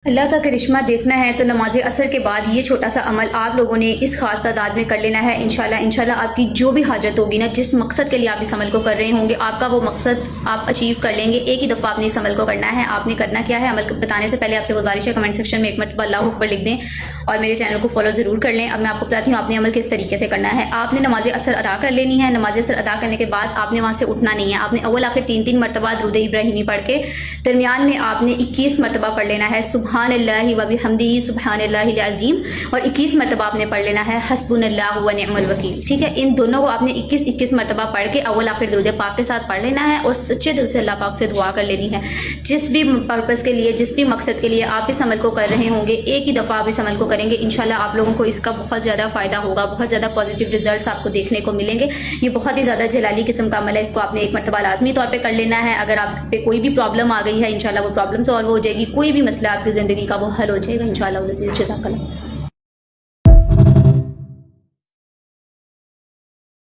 اللہ کا کرشمہ دیکھنا ہے تو نماز عصر کے بعد یہ چھوٹا سا عمل آپ لوگوں نے اس خاص تعداد میں کر لینا ہے انشاءاللہ آپ کی جو بھی حاجت ہوگی نا، جس مقصد کے لیے آپ اس عمل کو کر رہے ہوں گے، آپ کا وہ مقصد آپ اچیو کر لیں گے۔ ایک ہی دفعہ آپ نے اس عمل کو کرنا ہے۔ آپ نے کرنا کیا ہے، عمل بتانے سے پہلے آپ سے گزارش ہے کمنٹ سیکشن میں ایک مرتبہ اللہ اکبر لکھ دیں اور میرے چینل کو فالو ضرور کر لیں۔ اب میں آپ کو بتاتی ہوں آپ نے عمل کس طریقے سے کرنا ہے۔ آپ نے نماز عصر ادا کر لینی ہے۔ نماز عصر ادا کرنے کے بعد آپ نے وہاں سے اٹھنا نہیں ہے۔ آپ نے اول آخر 3 مرتبہ درود ابراہیمی پڑھ کے درمیان میں آپ نے 21 مرتبہ پڑھ لینا ہے سبحان اللہ و بحمدہ سبحان اللہ العظیم، اور 21 مرتبہ آپ نے پڑھ لینا ہے حسبنا اللہ و نعم الوکیل۔ ٹھیک ہے، ان دونوں کو آپ نے 21 مرتبہ پڑھ کے اول آخر درود پاک کے ساتھ پڑھ لینا ہے اور سچے دل سے اللہ پاک سے دعا کر لینی ہے۔ جس بھی پرپس کے لیے، جس بھی مقصد کے لیے آپ اس عمل کو کر رہے ہوں گے، ایک ہی دفعہ آپ اس عمل کو کریں گے، انشاءاللہ آپ لوگوں کو اس کا بہت زیادہ فائدہ ہوگا، بہت زیادہ پازیٹیو ریزلٹس آپ کو دیکھنے کو ملیں گے۔ یہ بہت ہی زیادہ جلالی قسم کا عمل ہے، اس کو آپ نے ایک مرتبہ لازمی طور پہ کر لینا ہے۔ اگر آپ پہ کوئی بھی پرابلم آ گئی ہے، انشاءاللہ وہ پرابلم سالو ہو جائے گی، کوئی بھی مسئلہ آپ کی زندگی کا وہ حل ہو جائے گا انشاءاللہ۔ جزاک اللہ۔